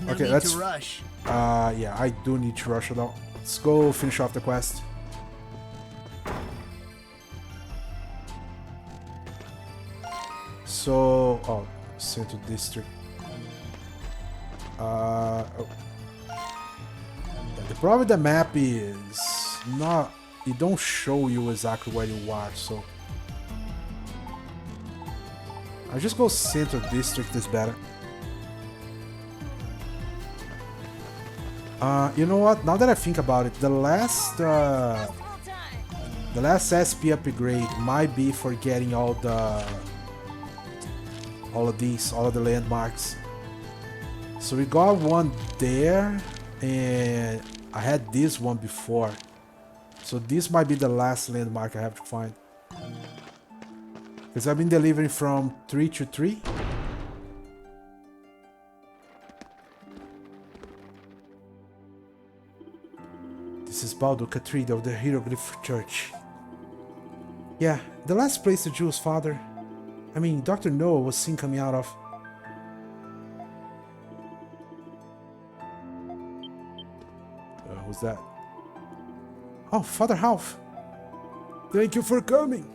No Okay, need let's... to rush. Yeah, I do need to rush it out. Let's go finish off the quest. So... Oh, Central District. Oh. The problem with the map is not... It don't show you exactly where you are, so... I just go Central District is better. You know what? Now that I think about it, the last SP upgrade might be for getting all of the landmarks. So we got one there, and I had this one before. So this might be the last landmark I have to find. Because I've been delivering from 3 to 3. This is Baldo Cathedral, the Hieroglyph Church. Yeah, the last place the Jew's father... I mean, Dr. Noah was seen coming out of. Who's that? Oh, Father Half. Thank you for coming.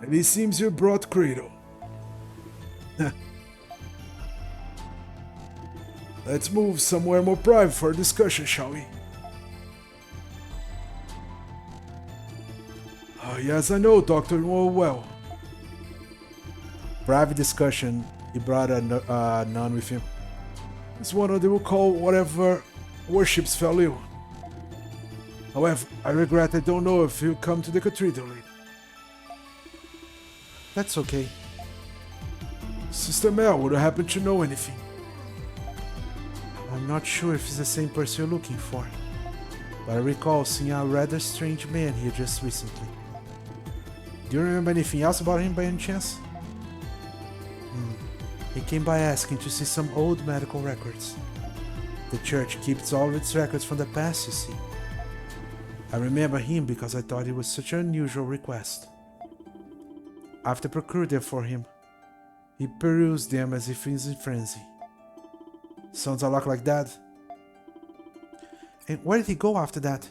And it seems you brought Credo. Let's move somewhere more private for a discussion, shall we? Oh, yes, I know, Doctor. Oh, well. Private discussion. He brought a nun with him. It's one of they will call whatever worships fell ill. However, I regret I don't know if he'll come to the cathedral. That's okay. Sister Mel would happen to know anything. I'm not sure if it's the same person you're looking for, but I recall seeing a rather strange man here just recently. Do you remember anything else about him by any chance? He came by asking to see some old medical records. The church keeps all of its records from the past, you see. I remember him because I thought it was such an unusual request. After procured them for him, he perused them as if he was in frenzy. Sounds a lot like that. And where did he go after that?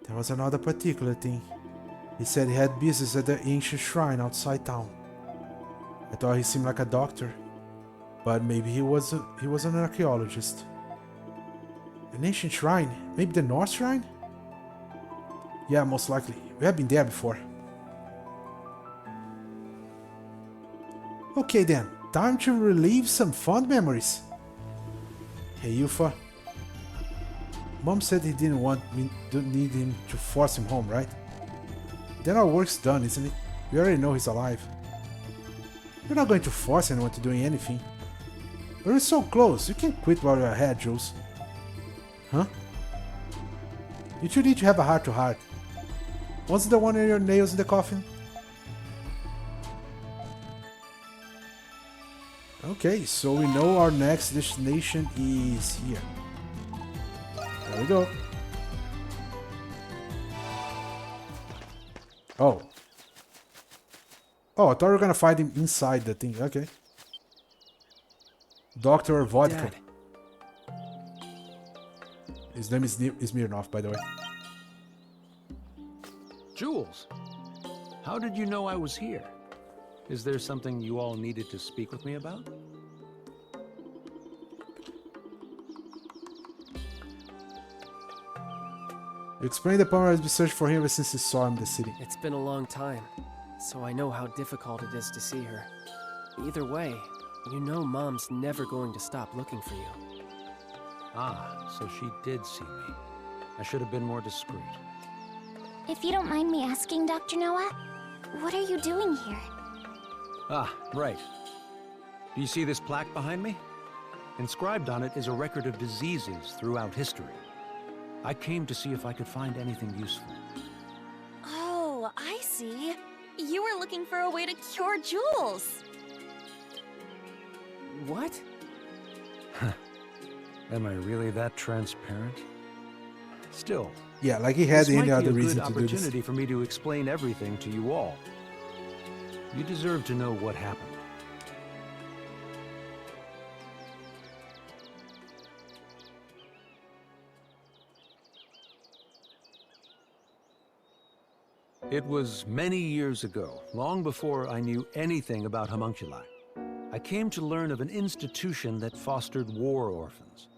There was another particular thing. He said he had business at the ancient shrine outside town. I thought he seemed like a doctor, but maybe he was an archaeologist. An ancient shrine? Maybe the North Shrine? Yeah, most likely. We have been there before. Okay then, time to relive some fond memories. Hey Yufa. Mom said he didn't need him to force him home, right? Then our work's done, isn't it? We already know he's alive. We're not going to force anyone to do anything. But we're so close, you can't quit while you're ahead, Jules. Huh? You two need to have a heart-to-heart. What's the one of your nails in the coffin? Okay, so we know our next destination is here. There we go. Oh. Oh, I thought we were gonna find him inside the thing. Okay. Dr. Vodka. Dad. His name is Smirnoff, by the way. Jules, how did you know I was here? Is there something you all needed to speak with me about? You explained the Palmer has been searching for him ever since he saw him in the city. It's been a long time, so I know how difficult it is to see her. Either way, you know Mom's never going to stop looking for you. Ah, so she did see me. I should have been more discreet. If you don't mind me asking, Dr. Noah, what are you doing here? Ah, right. Do you see this plaque behind me? Inscribed on it is a record of diseases throughout history. I came to see if I could find anything useful. Oh, I see. You were looking for a way to cure Jules. What? Am I really that transparent? Still, Yeah, like he had this any might other be a reason good to do this. opportunity for me to explain everything to you all. You deserve to know what happened. It was many years ago, long before I knew anything about homunculi. I came to learn of an institution that fostered war orphans.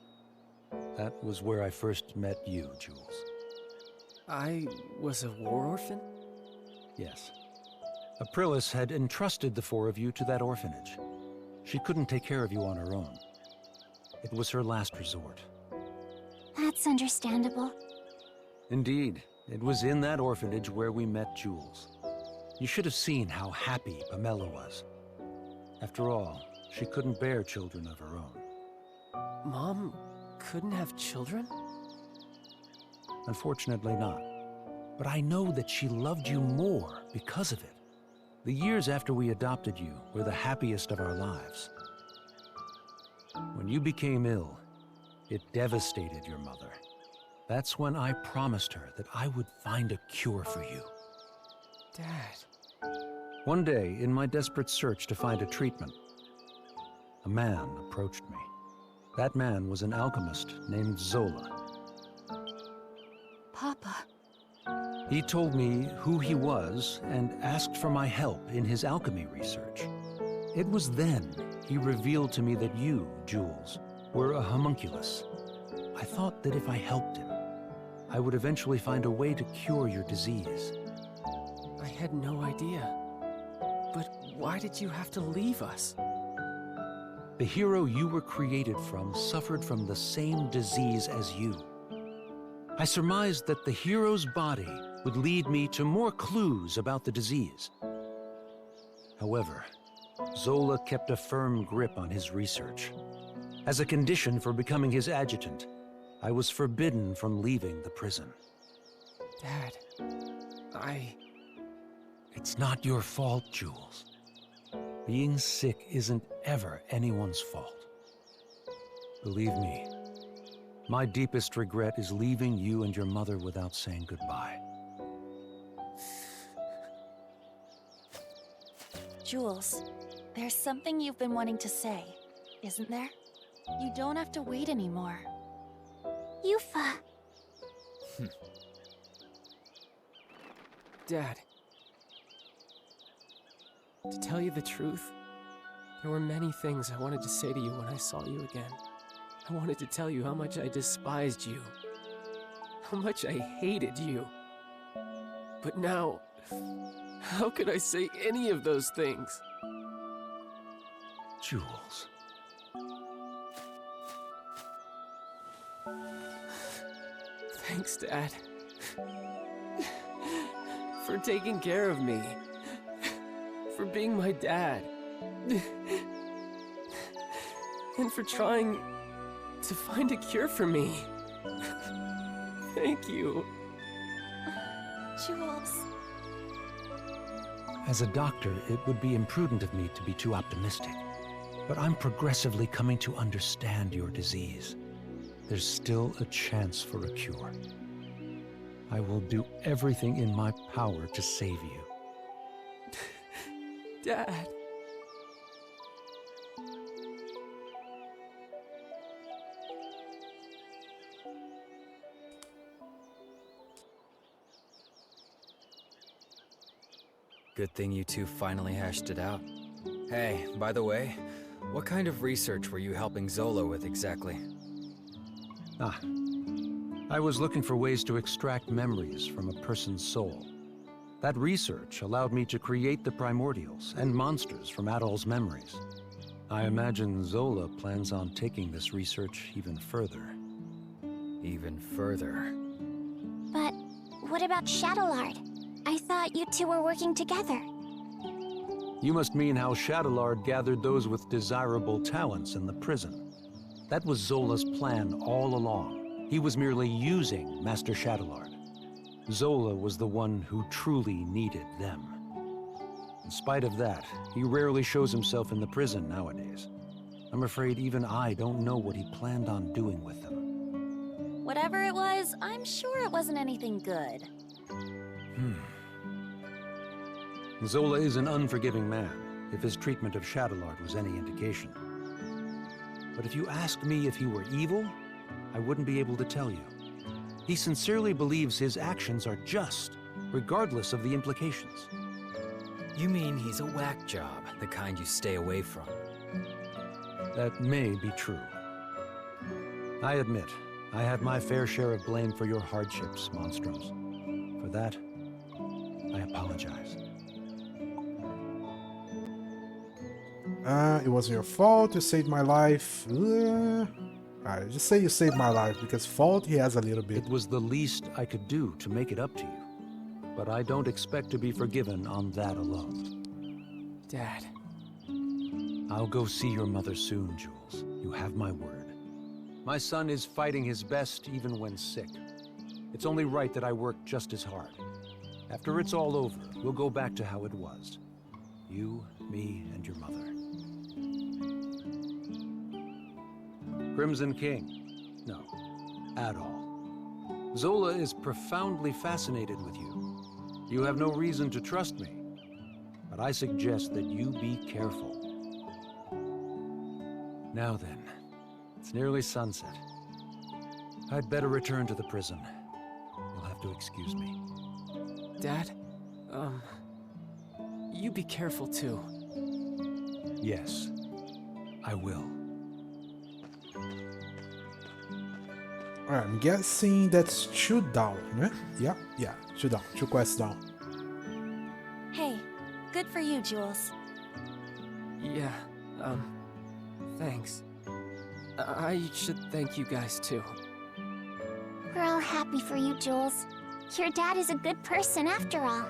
That was where I first met you, Jules. I was a war orphan? Yes. Aprilis had entrusted the four of you to that orphanage. She couldn't take care of you on her own. It was her last resort. That's understandable. Indeed, it was in that orphanage where we met Jules. You should have seen how happy Pamela was. After all, she couldn't bear children of her own. Mom couldn't have children? Unfortunately not. But I know that she loved you more because of it. The years after we adopted you were the happiest of our lives. When you became ill, it devastated your mother. That's when I promised her that I would find a cure for you. Dad. One day, in my desperate search to find a treatment, a man approached me. That man was an alchemist named Zola. Papa. He told me who he was and asked for my help in his alchemy research. It was then he revealed to me that you, Jules, were a homunculus. I thought that if I helped him, I would eventually find a way to cure your disease. I had no idea. But why did you have to leave us? The hero you were created from suffered from the same disease as you. I surmised that the hero's body would lead me to more clues about the disease. However, Zola kept a firm grip on his research. As a condition for becoming his adjutant, I was forbidden from leaving the prison. Dad, It's not your fault, Jules. Being sick isn't ever anyone's fault. Believe me, my deepest regret is leaving you and your mother without saying goodbye. Jules, there's something you've been wanting to say, isn't there? You don't have to wait anymore. Yufa. Dad. To tell you the truth, there were many things I wanted to say to you when I saw you again. I wanted to tell you how much I despised you, how much I hated you. But now, how could I say any of those things? Jules. Thanks, Dad. For taking care of me. For being my dad. And for trying to find a cure for me. Thank you. Jules. As a doctor, it would be imprudent of me to be too optimistic. But I'm progressively coming to understand your disease. There's still a chance for a cure. I will do everything in my power to save you. Dad. Good thing you two finally hashed it out. Hey, by the way, what kind of research were you helping Zola with exactly? I was looking for ways to extract memories from a person's soul. That research allowed me to create the primordials and monsters from Adol's memories. I imagine Zola plans on taking this research even further. Even further. But what about Shadowlord? I thought you two were working together. You must mean how Shadowlord gathered those with desirable talents in the prison. That was Zola's plan all along. He was merely using Master Shadowlord. Zola was the one who truly needed them. In spite of that, he rarely shows himself in the prison nowadays. I'm afraid even I don't know what he planned on doing with them. Whatever it was, I'm sure it wasn't anything good. Zola is an unforgiving man, if his treatment of Shadowlord was any indication. But if you asked me if he were evil, I wouldn't be able to tell you. He sincerely believes his actions are just, regardless of the implications. You mean he's a whack job, the kind you stay away from? That may be true. I admit, I had my fair share of blame for your hardships, Monstrums. For that, I apologize. It wasn't your fault. You saved my life. Alright, just say you saved my life, because fault he has a little bit. It was the least I could do to make it up to you. But I don't expect to be forgiven on that alone. Dad. I'll go see your mother soon, Jules. You have my word. My son is fighting his best even when sick. It's only right that I work just as hard. After it's all over, we'll go back to how it was. You, me, and your mother. Crimson King? No, at all. Zola is profoundly fascinated with you. You have no reason to trust me, but I suggest that you be careful. Now then, it's nearly sunset. I'd better return to the prison. You'll have to excuse me. Dad? You be careful too. Yes, I will. Alright, I'm guessing that's 2 down, right? Yeah, 2 down. 2 quests down. Hey, good for you, Jules. Yeah, thanks. I should thank you guys too. We're all happy for you, Jules. Your dad is a good person after all.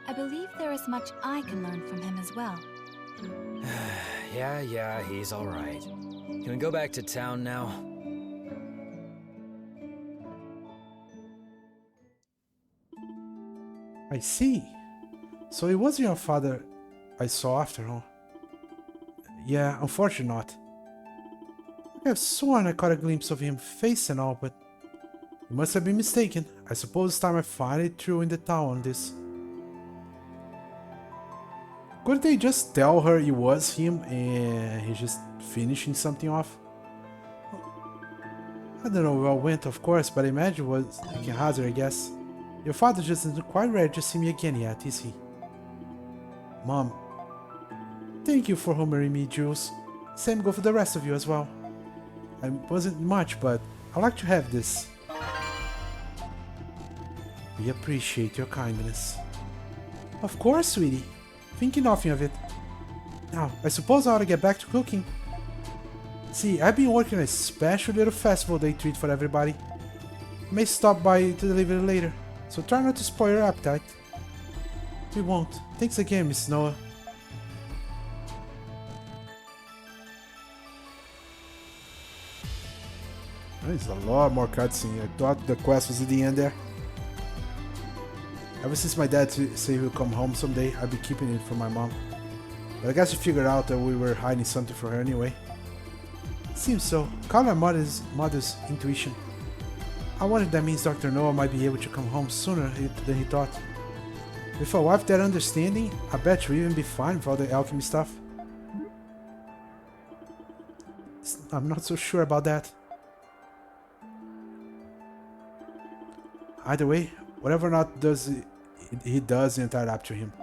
I believe there is much I can learn from him as well. Yeah, he's alright. Can we go back to town now? I see. So it wasn't your father I saw after all. Yeah, unfortunately not. I have sworn I caught a glimpse of him, face and all, but you must have been mistaken. I suppose it's time I finally threw in the towel on this. Couldn't they just tell her it was him and he's just finishing something off? I don't know how it went, of course, but I imagine it was taking hazard, I guess. Your father just isn't quite ready to see me again yet, is he? Mom, thank you for humoring me, Jules. Same go for the rest of you as well. I wasn't much, but I'd like to have this. We appreciate your kindness. Of course, sweetie. Thinking nothing of it. Now, I suppose I ought to get back to cooking. See, I've been working a special little festival they treat for everybody. I may stop by to deliver it later, so try not to spoil your appetite. We won't. Thanks again, Miss Noah. There's a lot more cutscene. I thought the quest was at the end there. Ever since my dad said he'll come home someday, I've been keeping it from my mom. But I guess she figured out that we were hiding something from her anyway. Seems so. Call our mother's intuition. I wonder if that means Dr. Noah might be able to come home sooner than he thought. With a wife that understanding, I bet you'll even be fine with all the alchemy stuff. I'm not so sure about that. Either way, whatever or not he does entirely up to him.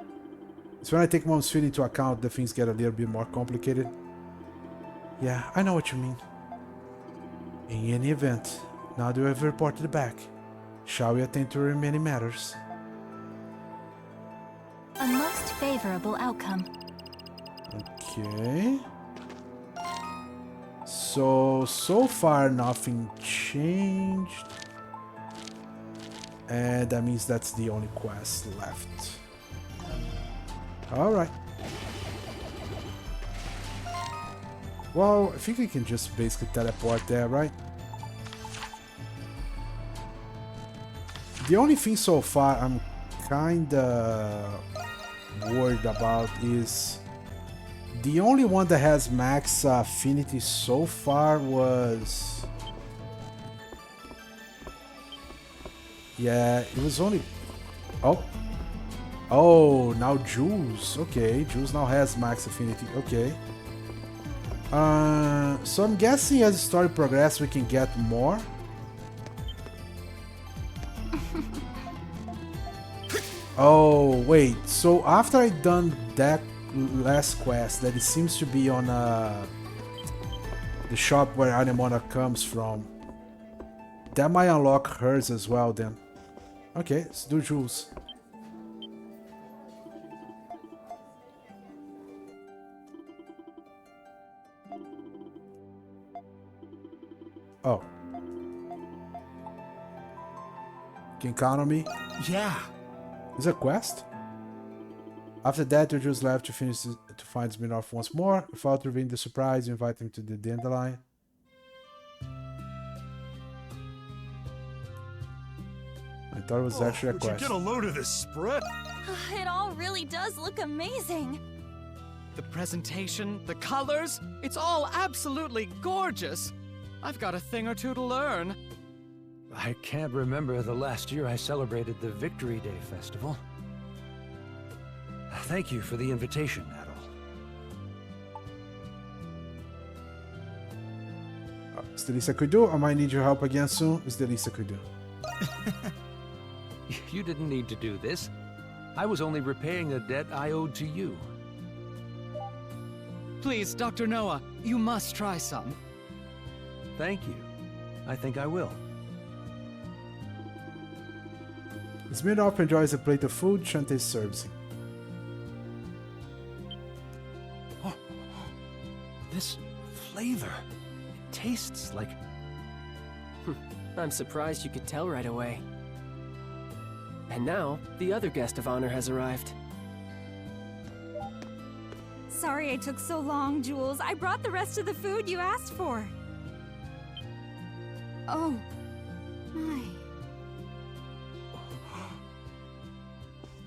It's when I take Mom's feeling into account that things get a little bit more complicated. Yeah, I know what you mean. In any event, now that we have reported back, shall we attend to remaining matters? A most favorable outcome. Okay. So far nothing changed. And that means that's the only quest left. Alright. Well, I think we can just basically teleport there, right? The only thing so far I'm kinda worried about is the only one that has max affinity so far was... Yeah, it was only... Oh, now Jules. Okay, Jules now has max affinity. Okay. So I'm guessing as the story progresses we can get more. Oh, wait. So after I done that last quest, that it seems to be on the shop where Anemona comes from, that might unlock hers as well then. Okay, let's do Jules. Oh. Can you count on me? Yeah. Is it a quest? After that, you just left to finish to find Smirnoff once more. Without revealing the surprise, you invite him to the dandelion. I thought it was actually a Would quest. you get a load of this spread? It all really does look amazing. The presentation, the colors, it's all absolutely gorgeous. I've got a thing or two to learn. I can't remember the last year I celebrated the Victory Day Festival. Thank you for the invitation, Adol. It's the least I could do. I might need your help again soon. It's the least I could do. You didn't need to do this. I was only repaying a debt I owed to you. Please, Dr. Noah, you must try some. Thank you. I think I will. Smirnoff enjoys a plate of food Shantae serves him. This flavor, it tastes like... I'm surprised you could tell right away. And now, the other guest of honor has arrived. Sorry I took so long, Jules. I brought the rest of the food you asked for. Oh, my.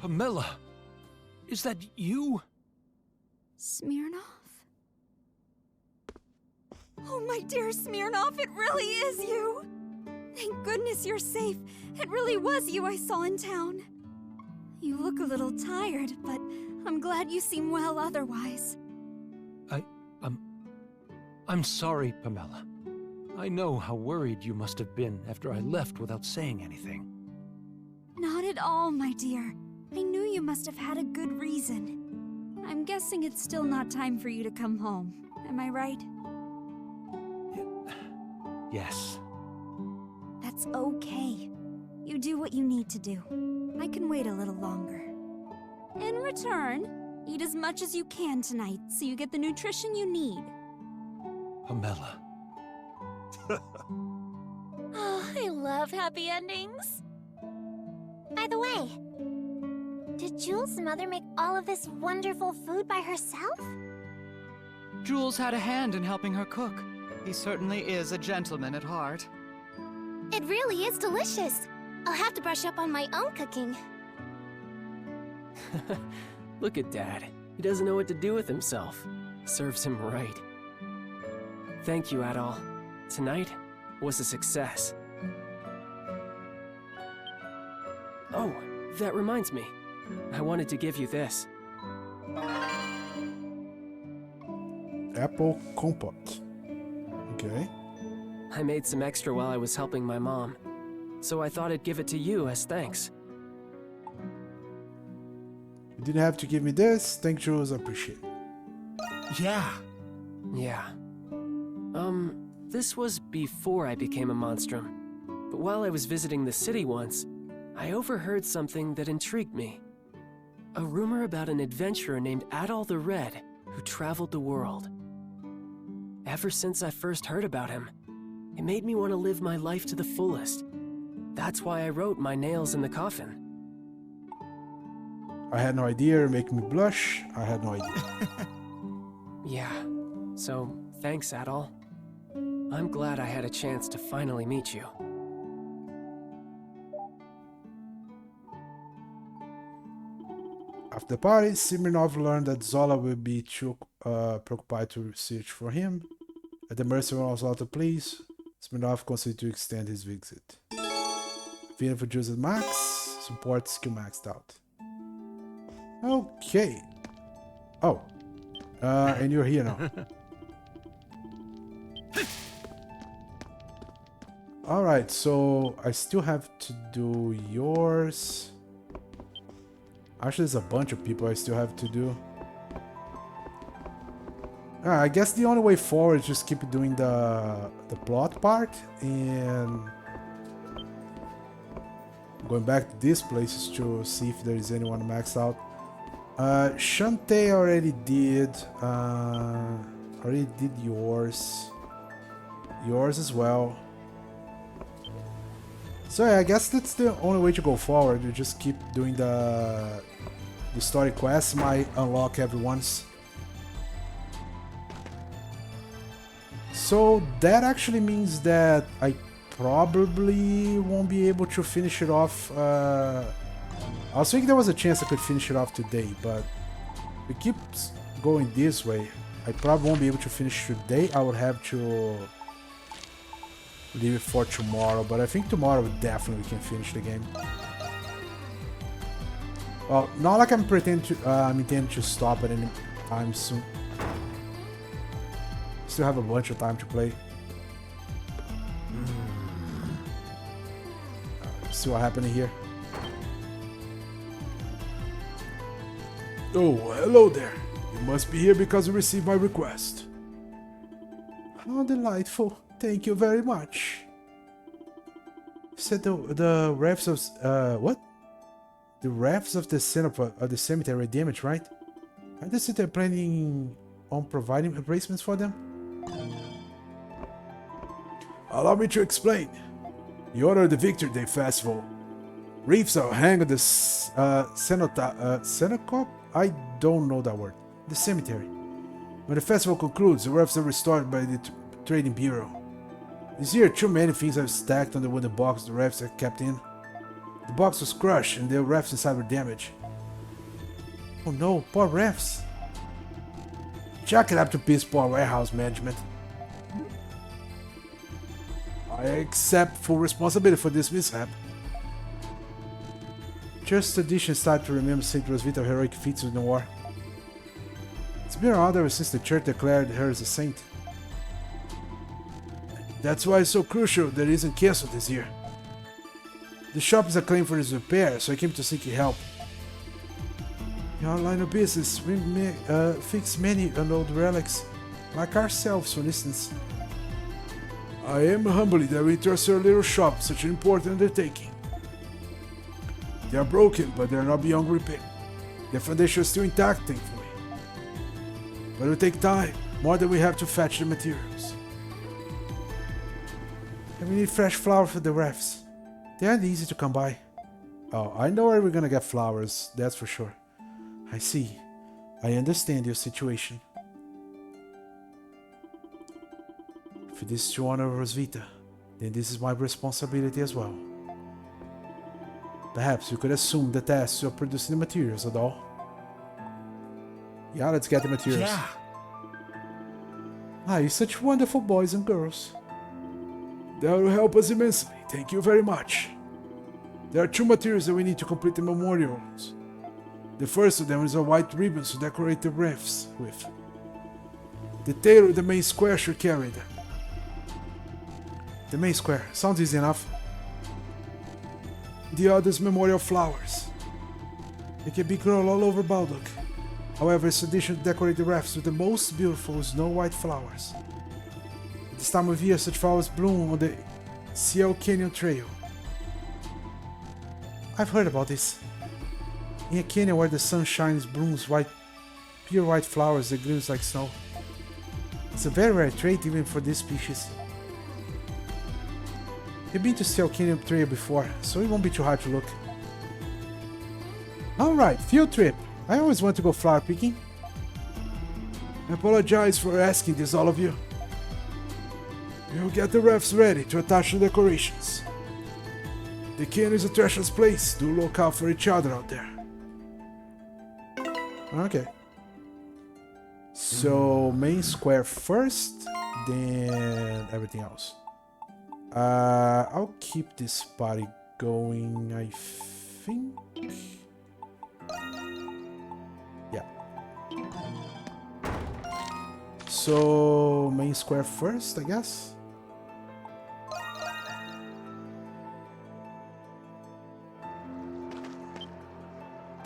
Pamela, is that you? Smirnoff? Oh, my dear Smirnoff, it really is you! Thank goodness you're safe. It really was you I saw in town. You look a little tired, but I'm glad you seem well otherwise. I'm sorry, Pamela. I know how worried you must have been after I left without saying anything. Not at all, my dear. I knew you must have had a good reason. I'm guessing it's still not time for you to come home. Am I right? Yes. That's okay. You do what you need to do. I can wait a little longer. In return, eat as much as you can tonight so you get the nutrition you need. Pamela. Oh, I love happy endings. By the way, did Jules' mother make all of this wonderful food by herself? Jules had a hand in helping her cook. He certainly is a gentleman at heart. It really is delicious. I'll have to brush up on my own cooking. Look at Dad. He doesn't know what to do with himself. Serves him right. Thank you, Adol. Tonight was a success. Oh, that reminds me. I wanted to give you this. Apple compote. Okay. I made some extra while I was helping my mom, so I thought I'd give it to you as thanks. You didn't have to give me this. Thank you, I appreciate it. Yeah. Yeah. This was before I became a Monstrum. But while I was visiting the city once, I overheard something that intrigued me. A rumor about an adventurer named Adol the Red who traveled the world. Ever since I first heard about him, it made me want to live my life to the fullest. That's why I wrote my nails in the coffin. I had no idea. You're making me blush. I had no idea. Yeah, so thanks, Adol. I'm glad I had a chance to finally meet you. After the party, Smirnov learned that Zola will be too preoccupied to search for him. At the mercy of Zola to please, Smirnov considered to extend his visit. Feeling for Juice at max, support skill maxed out. Okay. Oh. And you're here now. Alright, so I still have to do yours. Actually, there's a bunch of people I still have to do. I guess the only way forward is just keep doing the plot part and going back to these places to see if there is anyone maxed out. Shantae already did. Already did yours. Yours as well. So yeah, I guess that's the only way to go forward. You just keep doing the story quests. Might unlock everyone's. So that actually means that I probably won't be able to finish it off. I was thinking there was a chance I could finish it off today, but if it keeps going this way, I probably won't be able to finish today. I would have to leave it for tomorrow, but I think tomorrow we definitely can finish the game. Well, not like I'm intending to stop at any time soon. Still have a bunch of time to play. See what happened here. Oh, hello there. You must be here because you received my request. How delightful. Thank you very much. You said the refs of what? The refs of the cemetery are damaged, right? I just they're planning on providing replacements for them. Allow me to explain. In honor of the Victory Day Festival, wreaths are hanged at the cenotaph. I don't know that word. The cemetery. When the festival concludes, the wreaths are restored by the Trading Bureau. This year, too many things are stacked on the wooden box the refs are kept in. The box was crushed and the refs inside were damaged. Oh no, poor refs. Chalk it up to piss poor warehouse management. I accept full responsibility for this mishap. Just tradition started to remember St. Rosvita's heroic feats in the war. It's been around ever since the church declared her as a saint. That's why it's so crucial that it isn't cancelled this year. The shop is acclaimed for its repair, so I came to seek your help. In our line of business, we may fix many old relics, like ourselves, for instance. I am humbly that we entrust our little shop in such an important undertaking. They are broken, but they are not beyond repair. The foundation is still intact, thankfully. But it will take time, more than we have to fetch the materials. And we need fresh flowers for the refs. They aren't easy to come by. Oh, I know where we're gonna get flowers, that's for sure. I see. I understand your situation. If it is to honor Rosvita, then this is my responsibility as well. Perhaps you could assume the tasks of producing the materials at all. Yeah, let's get the materials. Yeah. Ah, you're such wonderful boys and girls. That will help us immensely. Thank you very much. There are two materials that we need to complete the memorials. The first of them is a white ribbon to decorate the refs with. The tailor of the main square should carry them. The main square. Sounds easy enough. The other is memorial flowers. They can be grown all over Baldock. However, it's tradition to decorate the refs with the most beautiful snow white flowers. At this time of year, such flowers bloom on the Ciel Canyon Trail. I've heard about this. In a canyon where the sun shines, blooms pure white flowers that gleams like snow. It's a very rare trait even for this species. You've been to Ciel Canyon Trail before, so it won't be too hard to look. Alright, field trip. I always want to go flower picking. I apologize for asking this, all of you. We'll get the refs ready to attach the decorations. The canyon is a treacherous place. Do look out for each other out there. Okay. So, main square first, then everything else. I'll keep this party going, I think. Yeah. So, main square first, I guess.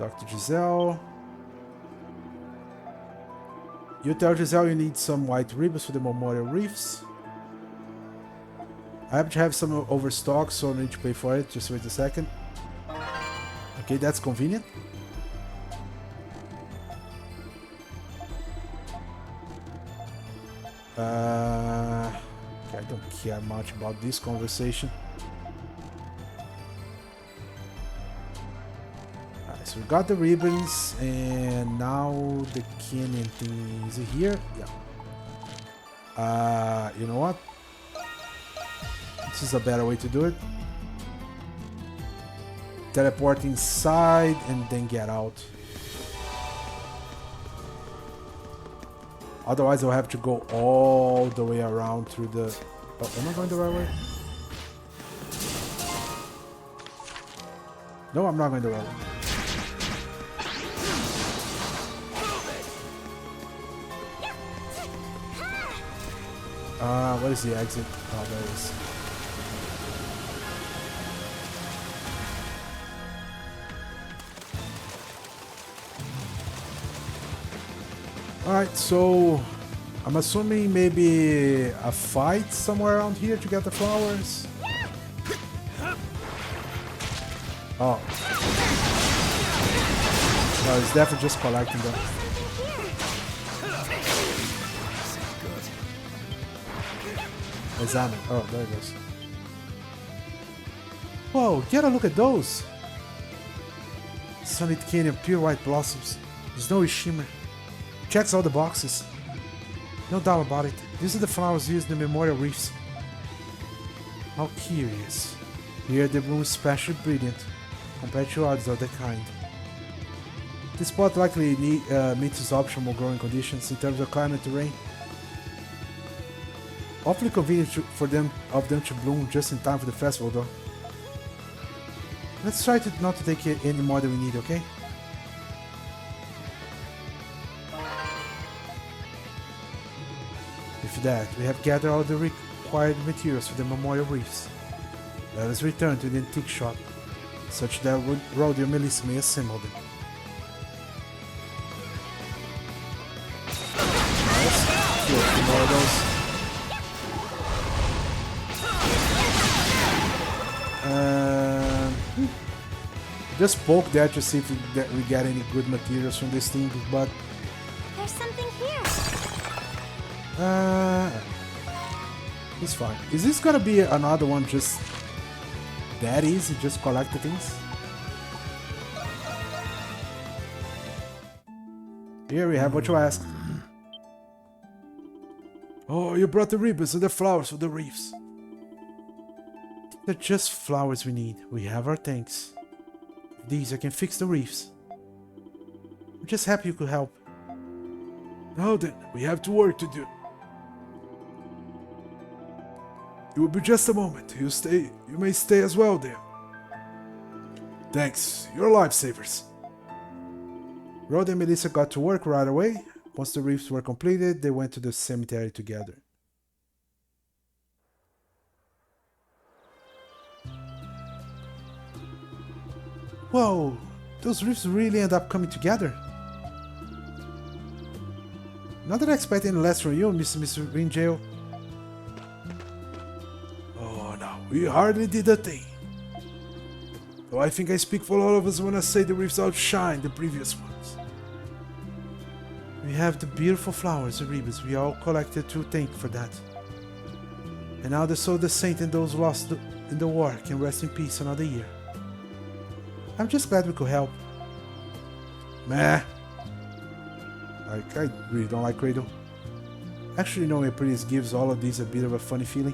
Dr. Giselle. You tell Giselle you need some white ribbons for the memorial wreaths. I happen to have some overstock, so I need to pay for it. Just wait a second. Okay, that's convenient. Okay, I don't care much about this conversation. Alright, so we got the ribbons, and now the canyon thing is here. Yeah. You know what? This is a better way to do it. Teleport inside and then get out. Otherwise, I'll have to go all the way around through the... Oh, am I going the right way? No, I'm not going the right way. What is the exit? Oh, there it is. Alright, so I'm assuming maybe a fight somewhere around here to get the flowers. Oh. No, it's definitely just collecting them. Examine. Oh, there it goes. Whoa, get a look at those! Sunlit Canyon, pure white blossoms, snowy shimmer. Checks all the boxes. No doubt about it. These are the flowers used in the memorial wreaths. How curious. Here the bloom is especially brilliant, compared to others of the kind. This spot likely meets its optimal growing conditions in terms of climate and terrain. Awfully convenient for them to bloom just in time for the festival though. Let's try not to take any more than we need, okay? With that, we have gathered all the required materials for the memorial wreaths. Let us return to the antique shop, such that Roddy and Melissa may assemble them. Nice. Kill a few more of those. Just poke there to see if we get any good materials from this thing, but... There's something here. It's fine. Is this gonna be another one just that easy? Just collect the things? Here we have what you asked. Oh, you brought the ribbons and the flowers for the wreaths. They're just flowers we need. We have our tanks. With these I can fix the wreaths. I'm just happy you could help. Now then, we have to work to do. It will be just a moment. You may stay as well there. Thanks. You're lifesavers. Rod and Melissa got to work right away. Once the wreaths were completed, they went to the cemetery together. Whoa! Those wreaths really end up coming together. Not that I expect any less from you, Mr. Ringjail. Oh no, we hardly did a thing. Though I think I speak for all of us when I say the wreaths outshine the previous ones. We have the beautiful flowers and ribbons we all collected to thank for that. And now the soul of the saint and those lost in the war can rest in peace another year. I'm just glad we could help. Meh. I really don't like Cradle. Actually, knowing April's gives all of these a bit of a funny feeling.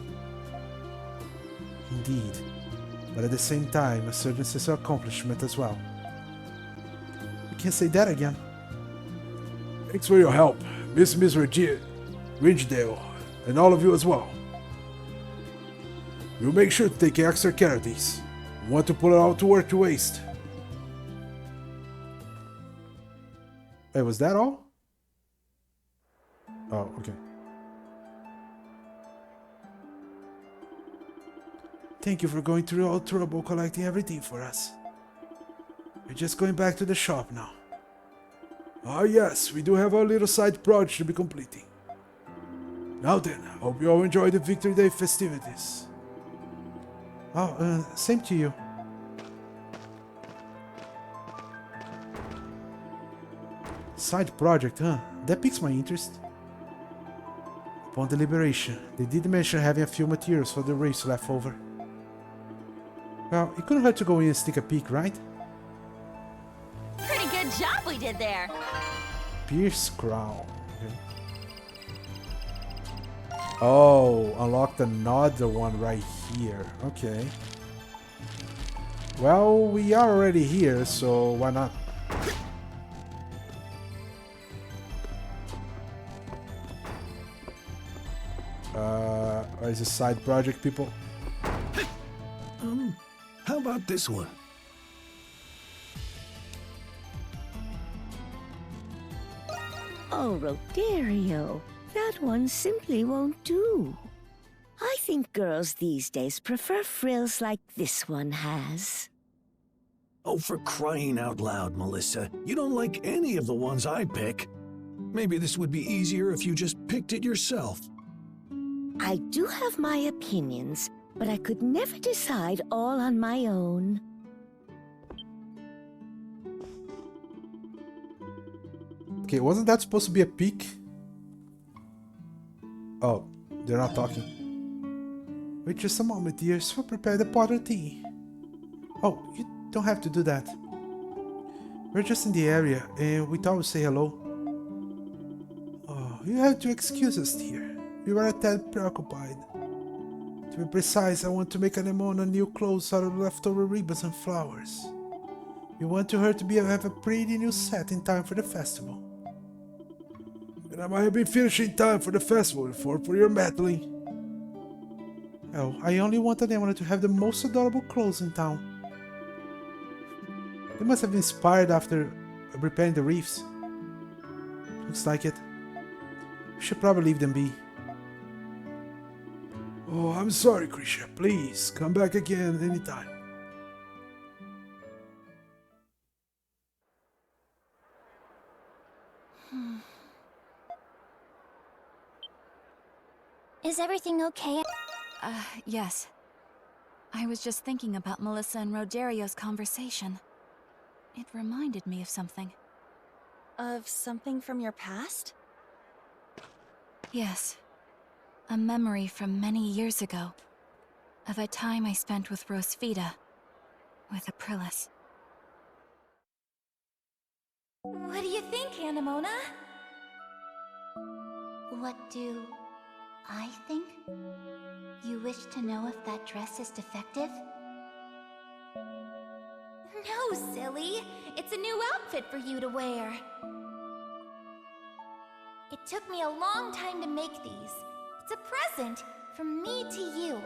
Indeed. But at the same time, a certain sense of accomplishment as well. You can't say that again. Thanks for your help, Miss Ridgedale, and all of you as well. We'll make sure to take extra care of these. We want to put it all to work to waste. Wait, was that all? Oh, okay. Thank you for going through all trouble collecting everything for us. We just going back to the shop now. Ah yes, we do have our little side project to be completing. Now then, I hope you all enjoy the Victory Day festivities. Oh, same to you. Side project, huh? That piques my interest. Upon deliberation, they did mention having a few materials for the race left over. Well, it couldn't hurt to go in and sneak a peek, right? Pretty good job we did there. Pierce Crown. Okay. Oh, unlocked another one right here. Okay. Well, we are already here, so why not? Where's the side project, people? How about this one? Oh, Rodario, that one simply won't do. I think girls these days prefer frills like this one has. Oh, for crying out loud, Melissa. You don't like any of the ones I pick. Maybe this would be easier if you just picked it yourself. I do have my opinions, but I could never decide all on my own. Okay, wasn't that supposed to be a peek? Oh, they're not talking. Wait just a moment, dears. We'll prepare the pot of tea. Oh, you don't have to do that. We're just in the area, and we thought we'd say hello. Oh, you have to excuse us, dear. We were a tad preoccupied. To be precise, I want to make Anemona new clothes out of leftover ribbons and flowers. We want her to have a pretty new set in time for the festival. And I might have been finished in time for the festival for your meddling. Oh, I only want Anemona to have the most adorable clothes in town. They must have been inspired after repairing the reefs. Looks like it. We should probably leave them be. Oh, I'm sorry, Krisha. Please, come back again anytime. Is everything okay? Yes. I was just thinking about Melissa and Rodario's conversation. It reminded me of something. Of something from your past? Yes. A memory from many years ago. Of a time I spent with Rosvita. With Aprilis. What do you think, Anemona? What do I think? You wish to know if that dress is defective? No, silly! It's a new outfit for you to wear. It took me a long time to make these. It's a present from me to you.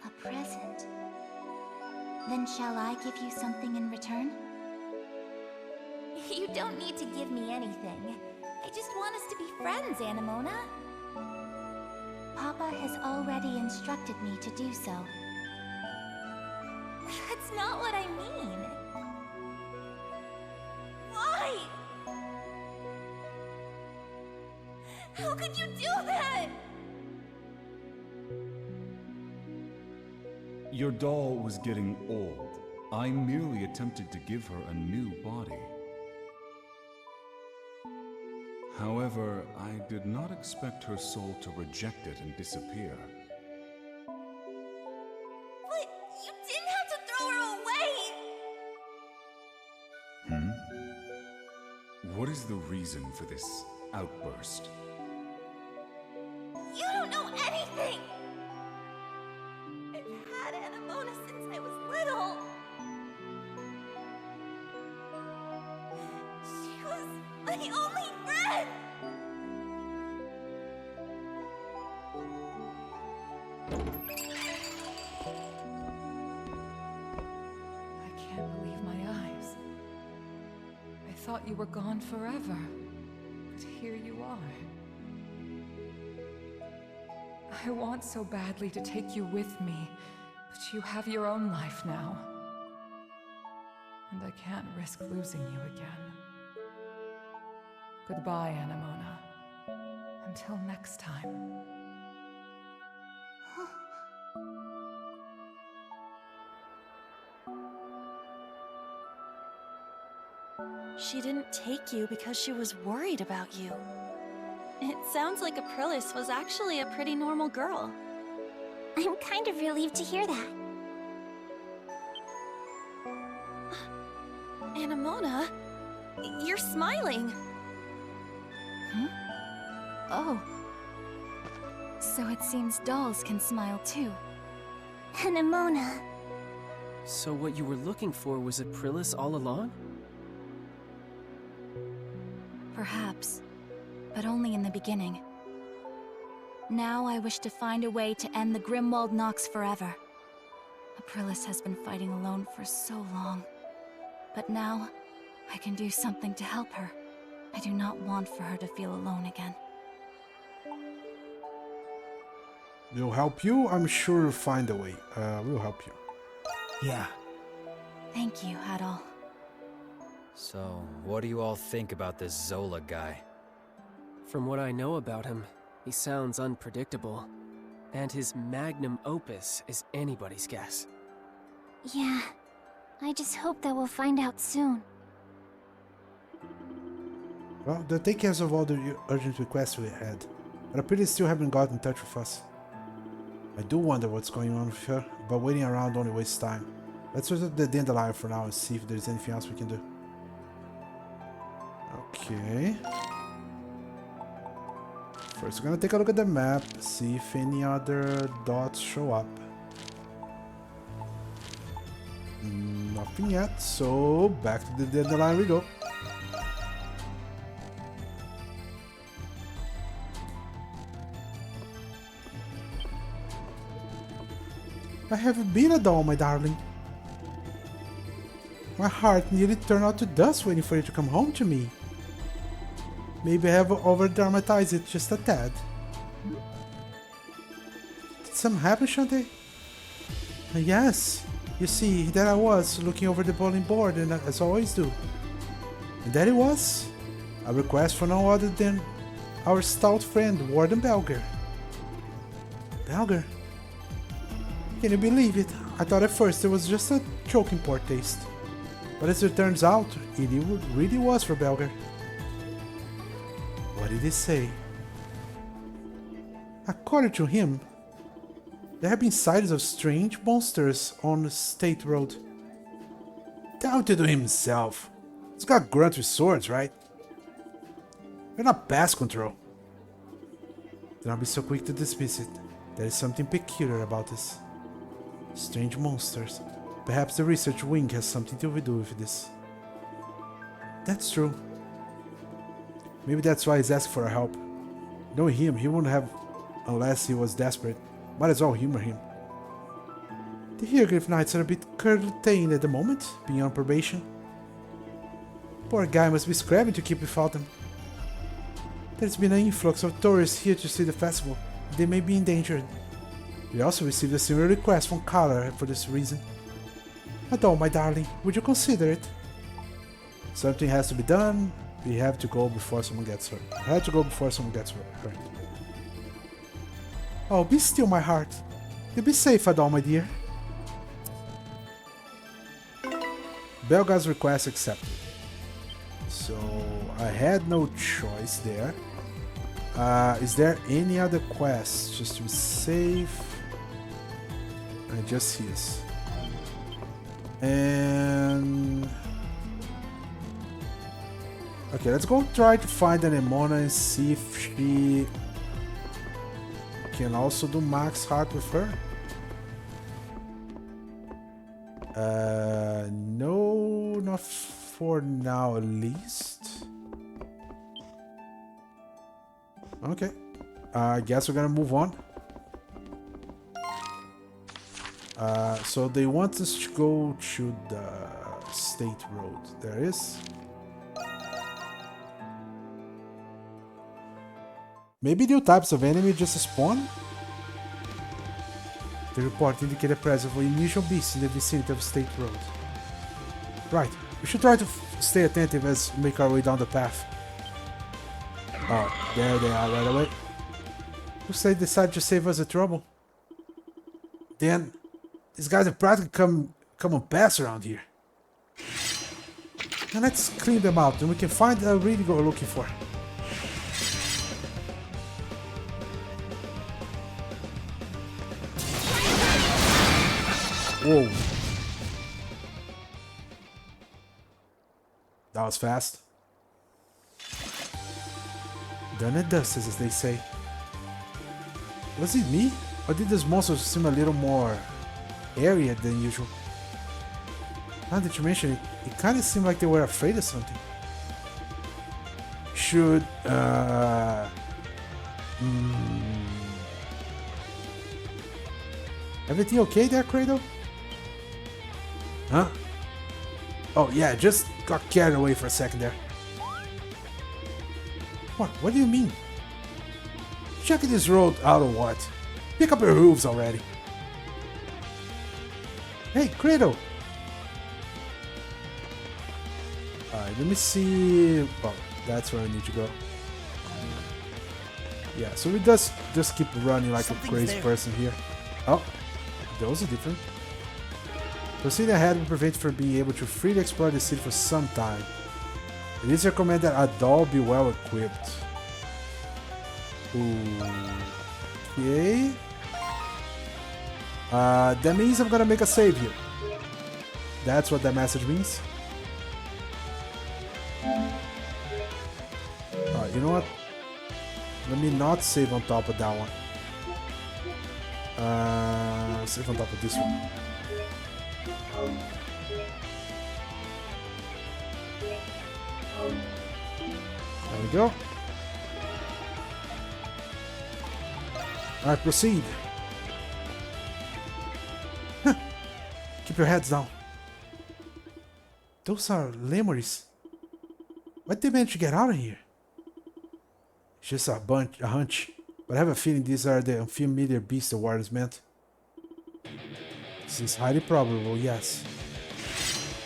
A present? Then shall I give you something in return? You don't need to give me anything. I just want us to be friends, Anemona. Papa has already instructed me to do so. That's not what I mean. Why? How could you do that? Your doll was getting old. I merely attempted to give her a new body. However, I did not expect her soul to reject it and disappear. But you didn't have to throw her away! What is the reason for this outburst? You don't know anything! I've had Anemona since I was little. She was my only friend! I can't believe my eyes. I thought you were gone forever, but here you are. I want so badly to take you with me, but you have your own life now. and I can't risk losing you again. Goodbye, Anemona. Until next time. She didn't take you because she was worried about you. It sounds like Aprilis was actually a pretty normal girl. I'm kind of relieved to hear that. Anemona, you're smiling. Hmm? Oh. So it seems dolls can smile too. Anemona. So what you were looking for was Aprilis all along? Perhaps, but only in the beginning. Now I wish to find a way to end the Grimwald Nox forever. Aprilis has been fighting alone for so long. But now, I can do something to help her. I do not want for her to feel alone again. We'll help you. I'm sure we'll find a way. We'll help you. Yeah. Thank you, Hadal. So, what do you all think about this Zola guy? From what I know about him, he sounds unpredictable. And his magnum opus is anybody's guess. Yeah. I just hope that we'll find out soon. Well, they'll take care of all the urgent requests we had. But Aprilis still haven't got in touch with us. I do wonder what's going on with her, but waiting around only wastes time. Let's visit the Dandelion for now and see if there's anything else we can do. Okay. First, we're gonna take a look at the map, see if any other dots show up. Nothing yet, so back to the Dandelion we go. I haven't been a doll, my darling. My heart nearly turned out to dust waiting for you to come home to me. Maybe I have over-dramatized it just a tad. Did something happen, Shantae? Yes. You see, there I was, looking over the bowling board, and as I always do. And there it was. A request for no other than our stout friend, Warden Belger. Belger? Can you believe it? I thought at first it was just a choking poor taste. But as it turns out, it really was for Belger. What did he say? According to him, there have been sightings of strange monsters on the State Road. Tell him to do himself. He's got grunts with swords, right? We're not pest control. Do not be so quick to dismiss it. There is something peculiar about this. Strange monsters. Perhaps the research wing has something to do with this. That's true. Maybe that's why he's asking for our help. Knowing him, he wouldn't have unless he was desperate. Might as well humor him. The Hieroglyph Knights are a bit curtailed at the moment, being on probation. Poor guy must be scrapping to keep without them. There's been an influx of tourists here to see the festival. They may be endangered. We also received a similar request from Kala for this reason. Adol, my darling, would you consider it? Something has to be done. We have to go before someone gets hurt. I have to go before someone gets hurt. Oh, be still, my heart. You'll be safe, Adol, my dear. Belga's request accepted. So, I had no choice there. Is there any other quest just to be safe? Just his. And... okay, let's go try to find Anemona and see if she can also do max heart with her. No, not for now at least. Okay, I guess we're gonna move on. So they want us to go to the State Road. There is. Maybe new types of enemy just spawn? The report indicated the presence of unusual beasts in the vicinity of State Road. Right. We should try to stay attentive as we make our way down the path. Oh, there they are right away. Looks like they decided to save us the trouble. Then, these guys have practically come on pass around here. Now let's clean them out and we can find a really go looking for. Whoa. That was fast. Done and dusted, as they say. Was it me? Or did those monsters seem a little more airy than usual? Now that you mention it, it kind of seemed like they were afraid of something. Should, Everything okay there, Cradle? Huh? Oh yeah, just got carried away for a second there. What? What do you mean? Checking this road out or what? Pick up your hooves already. Hey, Cradle! Alright, let me see... Oh, that's where I need to go. Yeah, so we just keep running like a crazy person here. Oh, those are different. Proceeding ahead will prevent you from being able to freely explore the city for some time. It is recommended that a doll be well equipped. Okay. That means I'm gonna make a save here. That's what that message means. Alright, you know what? Let me not save on top of that one. Save on top of this one. There we go. Alright, proceed. Huh. Keep your heads down. Those are lemurs. Why did they manage to get out of here? It's just a hunch. But I have a feeling these are the unfamiliar beasts the warriors meant. This is highly probable, yes.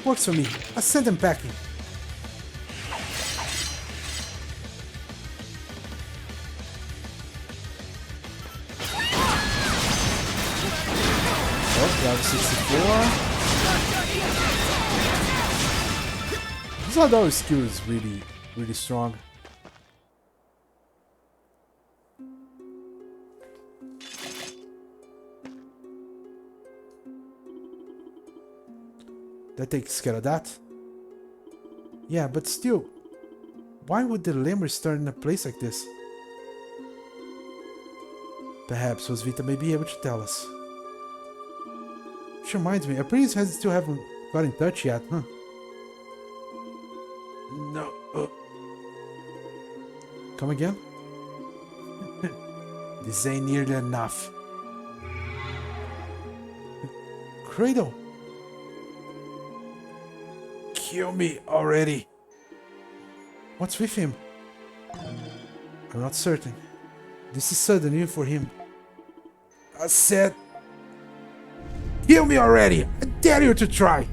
Works for me. I send them packing. Oh, level 64. This other skill is really strong. That takes care of that. Yeah, but still, why would the lemurs turn in a place like this? Perhaps Rosvita may be able to tell us. Which reminds me, a priest still haven't got in touch yet, huh? No. Come again? This ain't nearly enough. Cradle! Kill me already. What's with him? I'm not certain. This is sudden even for him. I said, kill me already. I dare you to try.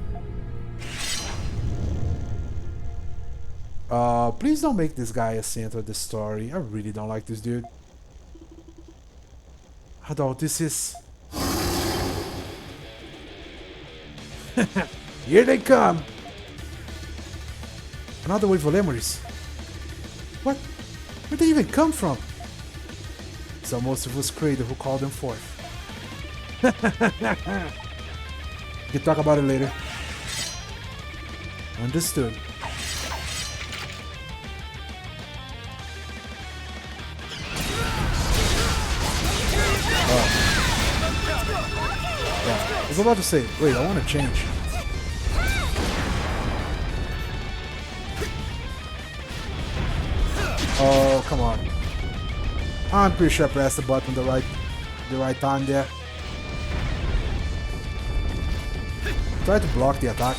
Please don't make this guy a center of the story. I really don't like this dude. Although this is... Here they come. Another wave of lemurs. What? Where'd they even come from? So most of us Cradle who called them forth. We can talk about it later. Understood. Oh. Yeah, I was about to say, wait, I want to change. Oh, come on. I'm pretty sure I pressed the button the right time there. Try to block the attack.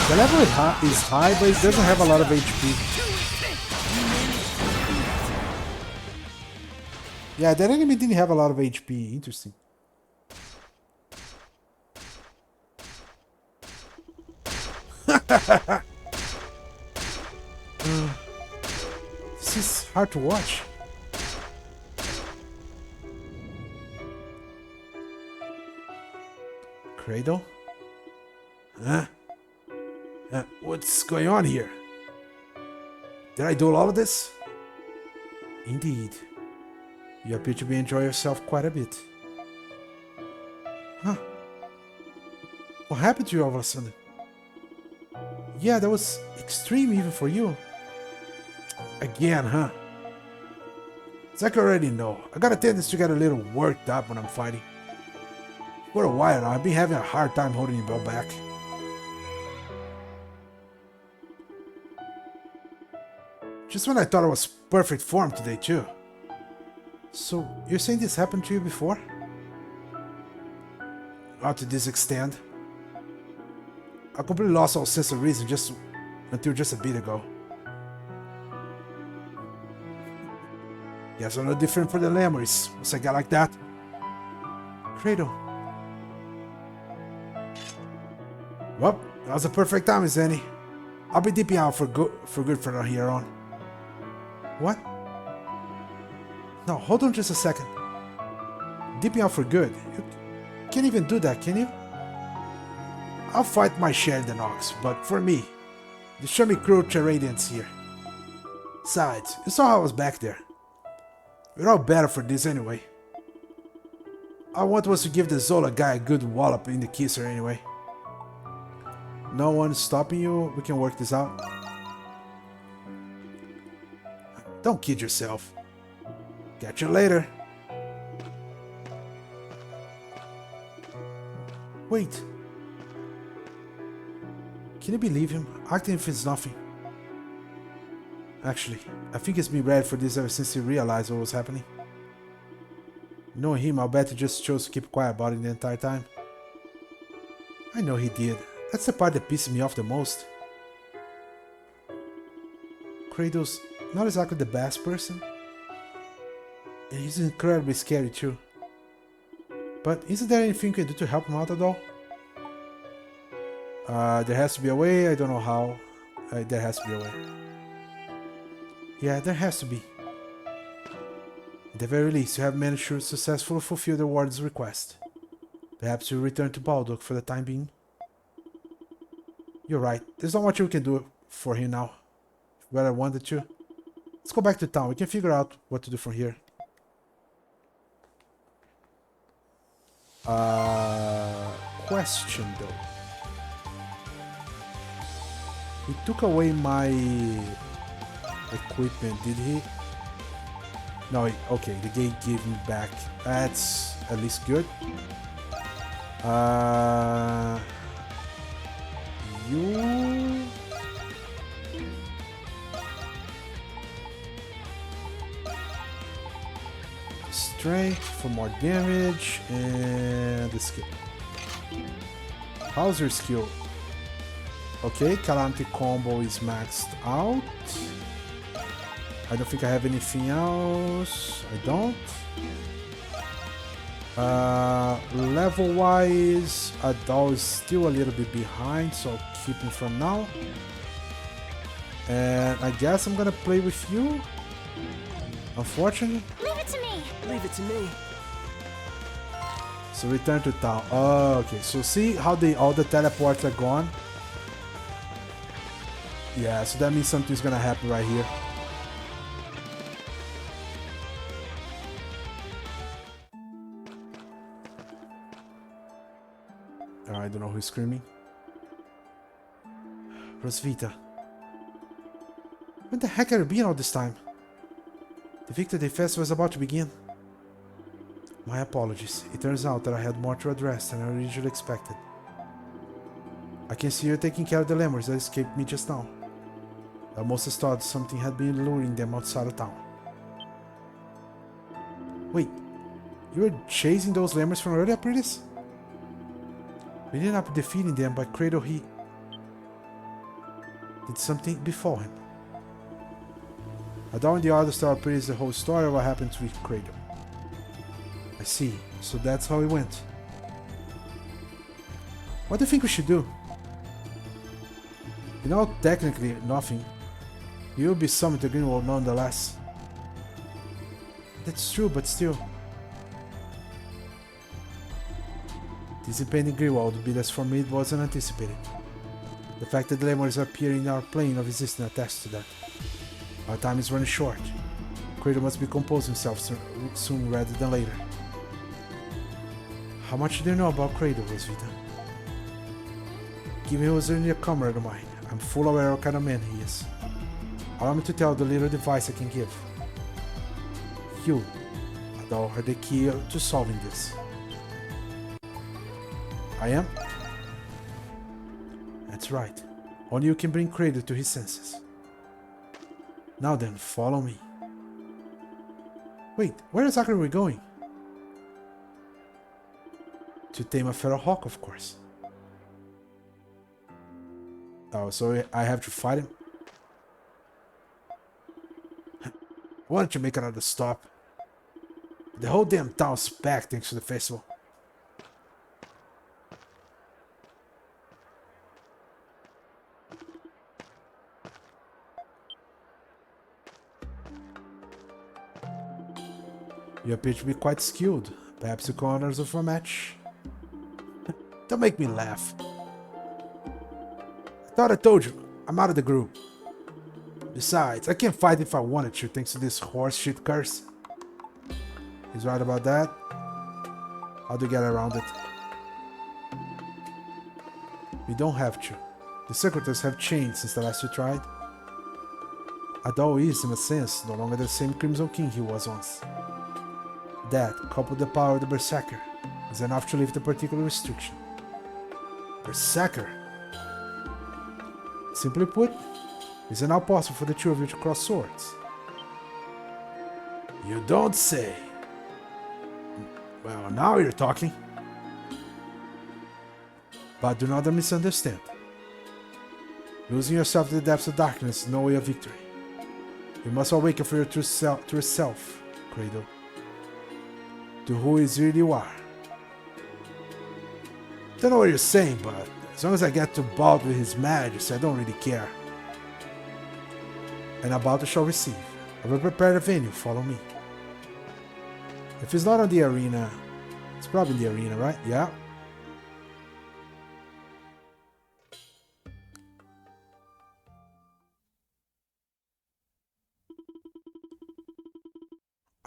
The level is high, but it doesn't have a lot of HP. Yeah, that enemy didn't have a lot of HP. Interesting. This is hard to watch. Cradle? Huh? What's going on here? Did I do all of this? Indeed. You appear to be enjoying yourself quite a bit. Huh? What happened to you all of a sudden? Yeah, that was extreme even for you. Again, huh? It's like I already know. I got a tendency to get a little worked up when I'm fighting. For a while now, I've been having a hard time holding you all back. Just when I thought I was perfect form today too. So, you're saying this happened to you before? Not to this extent. I completely lost all sense of reason until just a bit ago. Guess I'm no different for the lemurs. What's a guy like that? Cradle. Well, that was a perfect time, Zenny. I'll be dipping out for good from here on. What? No, hold on just a second. Dipping out for good? You can't even do that, can you? I'll fight my share in the Nox, but for me, just show me cruel charadians here. Besides, you saw how I was back there. We're all better for this anyway. All I want was to give the Zola guy a good wallop in the kisser anyway. No one's stopping you, we can work this out. Don't kid yourself. Catch you later. Wait. Can you believe him? Acting if it's nothing. Actually, I think he's been ready for this ever since he realized what was happening. Knowing him, I'll bet he just chose to keep quiet about it the entire time. I know he did. That's the part that pisses me off the most. Cradle's not exactly the best person. And he's incredibly scary too. But isn't there anything you can do to help him out at all? There has to be a way, I don't know how. There has to be a way. Yeah, there has to be. At the very least, you have managed to successfully fulfill the warden's request. Perhaps you return to Baldock for the time being. You're right, there's not much we can do for him now. But I wanted to. Let's go back to town, we can figure out what to do from here. Question though. He took away my equipment, did he? No, okay, the gate gave me back. That's at least good. You... Strength for more damage, and the skill. How's your skill? Okay, Calamity combo is maxed out. I don't think I have anything else. I don't. Level wise, Adol is still a little bit behind, so I'll keep him for now. And I guess I'm gonna play with you. Unfortunately. Leave it to me. Leave it to me. So return to town. Oh, okay. So see how all the teleports are gone? Yeah, so that means something's gonna happen right here. I don't know who's screaming. Rosvita. When the heck have you been all this time? The Victor Day Festival was about to begin. My apologies. It turns out that I had more to address than I originally expected. I can see you're taking care of the lemurs that escaped me just now. I almost thought something had been luring them outside of town. Wait, you were chasing those lemurs from earlier, Apprentice? We ended up defeating them, but Cradle, he did something before him. I don't want the others tell Apprentice the whole story of what happened with Cradle. I see. So that's how it went. What do you think we should do? You know, technically nothing. You will be summoned to Greenwald nonetheless. That's true, but still. This impending Greenwald would be as formidable it wasn't anticipated. The fact that the lemurs appear in our plane of existence attests to that. Our time is running short. Cradle must be composing himself soon rather than later. How much do you know about Cradle, Rosvita? Given he was only a comrade of mine, I'm full aware of what kind of man he is. Allow me to tell the little advice I can give. You, Adol, are the key to solving this. I am? That's right. Only you can bring Cradle to his senses. Now then, follow me. Wait, where exactly are we going? To tame a feral hawk, of course. Oh, so I have to fight him? Why don't you make another stop? The whole damn town's packed thanks to the festival. You appear to be quite skilled. Perhaps you corners of a match. Don't make me laugh. I thought I told you, I'm out of the group. Besides, I can't fight if I wanted to thanks to this horse shit curse. He's right about that. How do you get around it? We don't have to. The secretaries have changed since the last you tried. Adol is, in a sense, no longer the same Crimson King he was once. That, coupled with the power of the Berserker, is enough to lift a particular restriction. Berserker? Simply put, is it now possible for the two of you to cross swords? You don't say. Well, now you're talking. But do not misunderstand. Losing yourself to the depths of darkness is no way of victory. You must awaken for your true self, Cradle. To who is really you are. Don't know what you're saying, but as long as I get to bout with His Majesty, I don't really care. And about you shall receive. I will prepare the venue, follow me. If it's not on the arena, it's probably the arena, right? Yeah.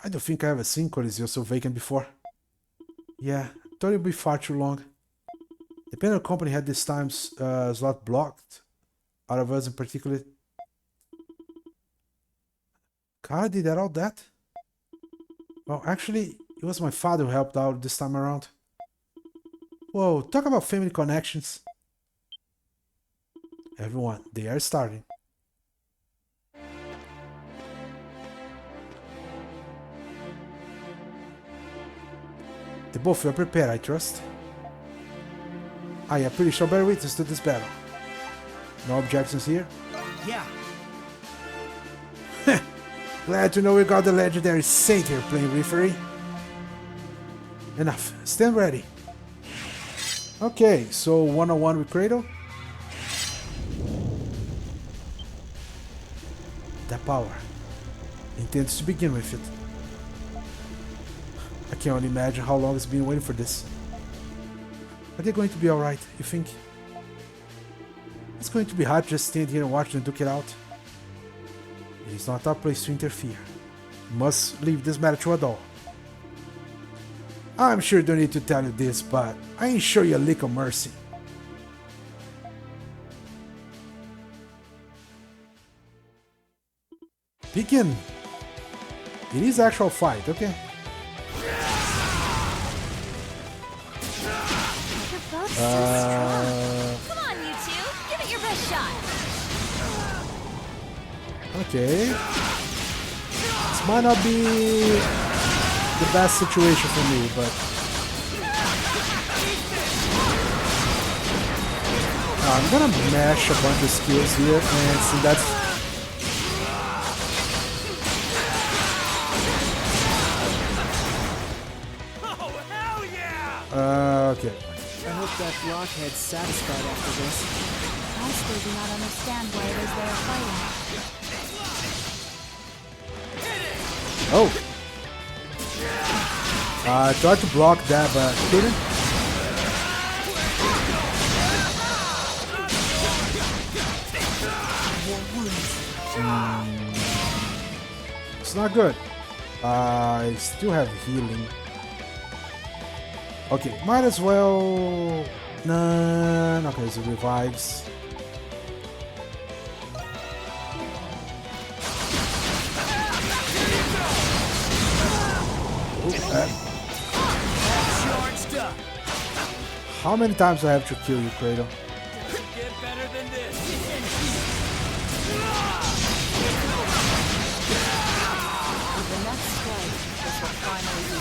I don't think I ever seen Coliseo so vacant before. Yeah, thought it'd be far too long. The panel company had this time's slot blocked. Out of us in particular. Kara did all that? Well, actually, it was my father who helped out this time around. Whoa, talk about family connections. Everyone, they are starting. The both of you are prepared, I trust. I am pretty sure bear witness to this battle. No objections here? Yeah. Glad to know we got the legendary saint here playing referee. Enough. Stand ready. Okay, so one-on-one with Cradle. That power. Intends to begin with it. I can only imagine how long it's been waiting for this. Are they going to be alright, you think? It's going to be hard to just stand here and watch them duke it out. It is not our place to interfere. We must leave this matter to Adol. I'm sure I don't need to tell you this, but I ain't sure you a lick of mercy. Begin. It is actual fight, okay? Come on, you two! Give it your best shot! Okay. This might not be the best situation for me, but... I'm gonna mash a bunch of skills here, and see that's... Okay. I hope that blockhead's satisfied after this. I still do not understand why it is they are fighting. Oh. I tried to block that, but couldn't. It's not good. I still have healing. Okay, might as well. Nah, okay, so revives. How many times do I have to kill you, Kratos? Get better than this. With the next strike, this will finally be.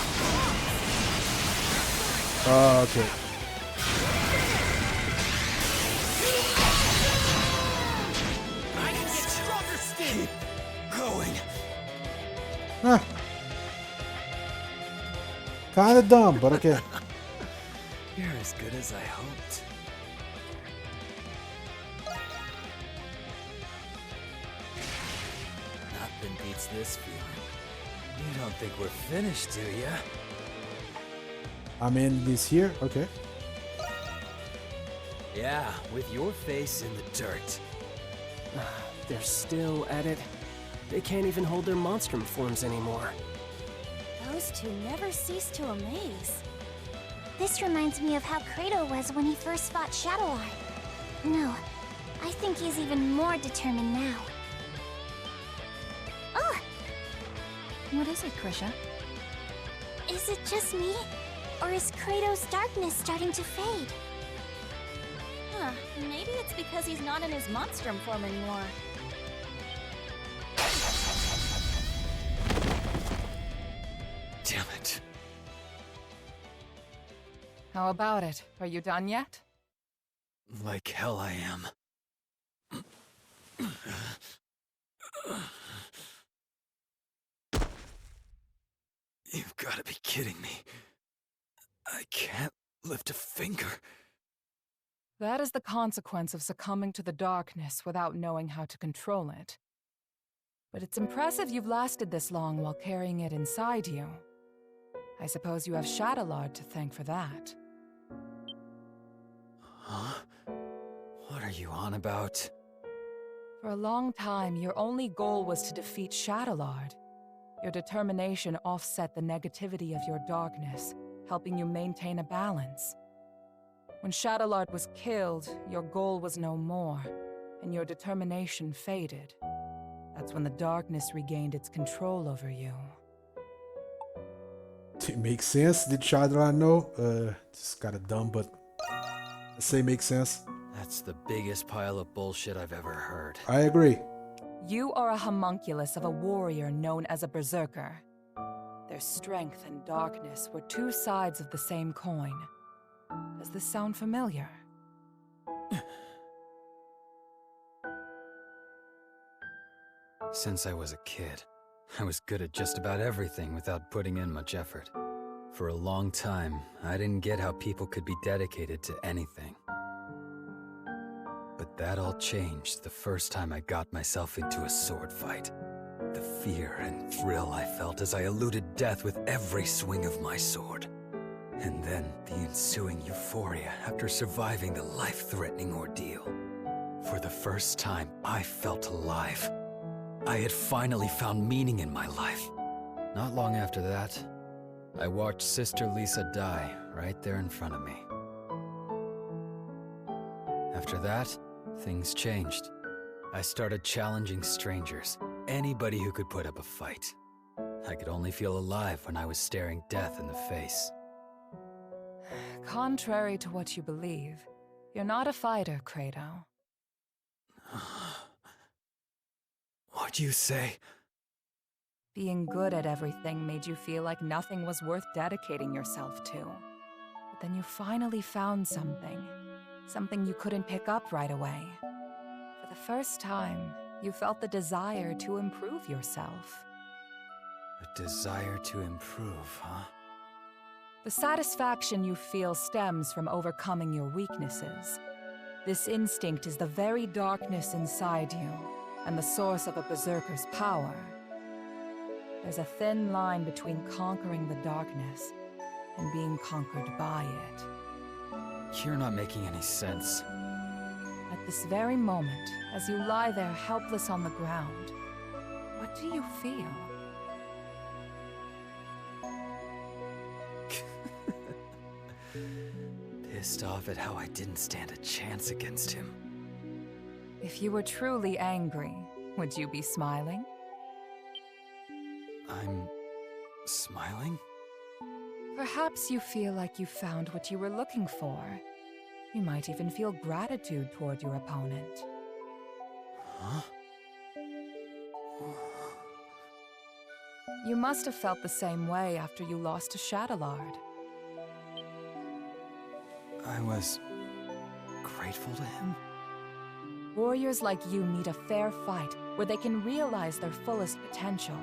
Okay. I can get stronger still. Keep going. Huh. Kinda dumb, but okay. You're as good as I hoped. Nothing beats this feeling. You don't think we're finished, do ya? I'm in this here. Okay. Yeah, with your face in the dirt. They're still at it. They can't even hold their Monstrum forms anymore. Those two never cease to amaze. This reminds me of how Kratos was when he first fought Shadowlord. No, I think he's even more determined now. Oh! What is it, Krisha? Is it just me? Or is Kratos' darkness starting to fade? Huh, maybe it's because he's not in his Monstrum form anymore. Damn it. How about it? Are you done yet? Like hell I am. You've got to be kidding me. I can't lift a finger. That is the consequence of succumbing to the darkness without knowing how to control it. But it's impressive you've lasted this long while carrying it inside you. I suppose you have Shadowlord to thank for that. Huh? What are you on about? For a long time, your only goal was to defeat Shadowlord. Your determination offset the negativity of your darkness, helping you maintain a balance. When Shadowlord was killed, your goal was no more, and your determination faded. That's when the darkness regained its control over you. It makes sense. Did Shadra know? It's kind of dumb, but I say makes sense. That's the biggest pile of bullshit I've ever heard. I agree. You are a homunculus of a warrior known as a berserker. Their strength and darkness were two sides of the same coin. Does this sound familiar? Since I was a kid, I was good at just about everything without putting in much effort. For a long time, I didn't get how people could be dedicated to anything. But that all changed the first time I got myself into a sword fight. The fear and thrill I felt as I eluded death with every swing of my sword. And then the ensuing euphoria after surviving the life-threatening ordeal. For the first time, I felt alive. I had finally found meaning in my life. Not long after that, I watched Sister Lisa die right there in front of me. After that, things changed. I started challenging strangers, anybody who could put up a fight. I could only feel alive when I was staring death in the face. Contrary to what you believe, you're not a fighter, Kratos. What'd you say? Being good at everything made you feel like nothing was worth dedicating yourself to. But then you finally found something. Something you couldn't pick up right away. For the first time, you felt the desire to improve yourself. A desire to improve, huh? The satisfaction you feel stems from overcoming your weaknesses. This instinct is the very darkness inside you, and the source of a berserker's power. There's a thin line between conquering the darkness and being conquered by it. You're not making any sense. At this very moment, as you lie there helpless on the ground, what do you feel? Pissed off at how I didn't stand a chance against him. If you were truly angry, would you be smiling? I'm smiling? Perhaps you feel like you found what you were looking for. You might even feel gratitude toward your opponent. Huh? You must have felt the same way after you lost to Shadowlard. I was grateful to him? Warriors like you need a fair fight where they can realize their fullest potential.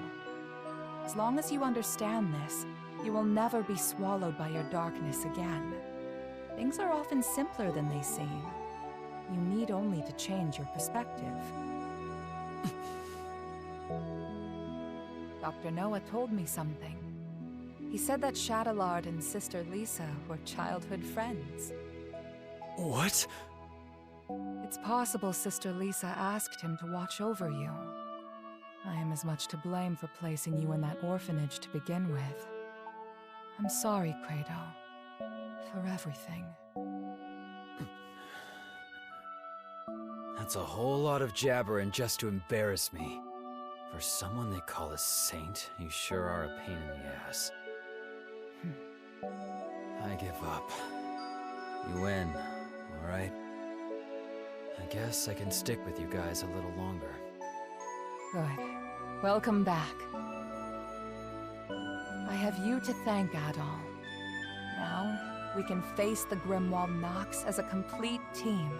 As long as you understand this, you will never be swallowed by your darkness again. Things are often simpler than they seem. You need only to change your perspective. Dr. Noah told me something. He said that Shadowlard and Sister Lisa were childhood friends. What? It's possible Sister Lisa asked him to watch over you. I am as much to blame for placing you in that orphanage to begin with. I'm sorry, Credo, for everything. That's a whole lot of jabbering just to embarrass me. For someone they call a saint, you sure are a pain in the ass. I give up. You win, alright? I guess I can stick with you guys a little longer. Good. Welcome back. I have you to thank, Adol. Now, we can face the Grimwald Nox as a complete team.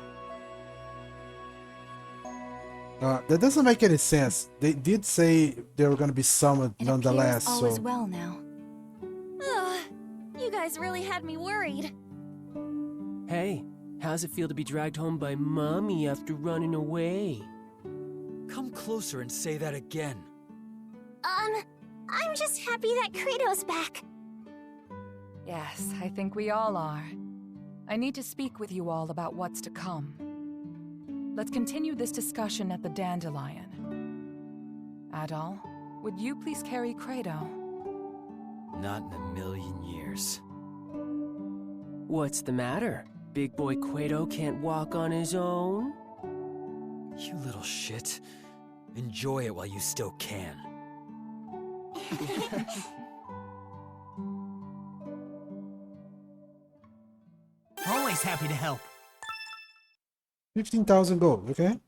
That doesn't make any sense. They did say they were gonna be summoned nonetheless, all so... is well now. You guys really had me worried. Hey, how's it feel to be dragged home by Mommy after running away? Come closer and say that again. I'm just happy that Kratos back. Yes, I think we all are. I need to speak with you all about what's to come. Let's continue this discussion at the Dandelion. Adol, would you please carry Credo? Not in a million years. What's the matter? Big boy Quato can't walk on his own? You little shit. Enjoy it while you still can. Always happy to help. 15,000 gold, okay?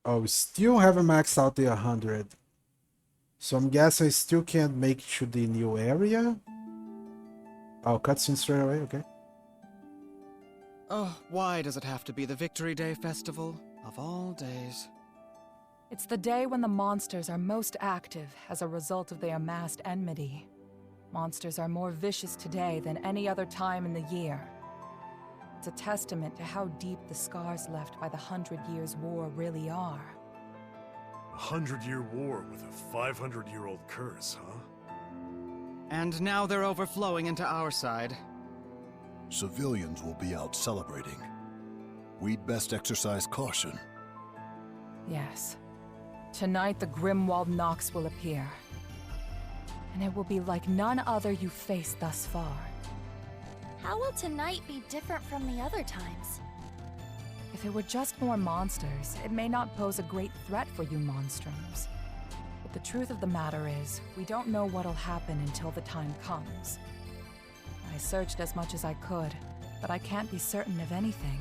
Oh, we still haven't maxed out the 100. So I'm guessing I still can't make it to the new area? Oh, cutscene straight away, okay. Oh, why does it have to be the Victory Day festival? Of all days. It's the day when the monsters are most active as a result of their amassed enmity. Monsters are more vicious today than any other time in the year. It's a testament to how deep the scars left by the 100 Years' War really are. A 100-year war with a 500-year-old curse, huh? And now they're overflowing into our side. Civilians will be out celebrating. We'd best exercise caution. Yes. Tonight the Grimwald Nox will appear. And it will be like none other you've faced thus far. How will tonight be different from the other times? If it were just more monsters, it may not pose a great threat for you Monstrums. But the truth of the matter is, we don't know what'll happen until the time comes. I searched as much as I could, but I can't be certain of anything.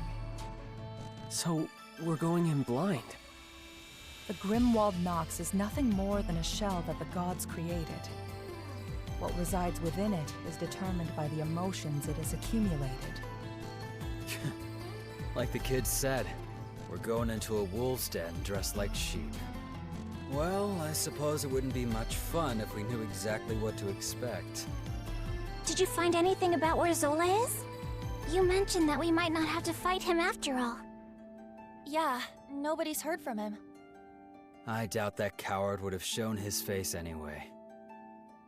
So, we're going in blind. The Grimwald Nox is nothing more than a shell that the gods created. What resides within it is determined by the emotions it has accumulated. Like the kid said, we're going into a wolf's den dressed like sheep. Well, I suppose it wouldn't be much fun if we knew exactly what to expect. Did you find anything about where Zola is? You mentioned that we might not have to fight him after all. Yeah, nobody's heard from him. I doubt that coward would have shown his face anyway.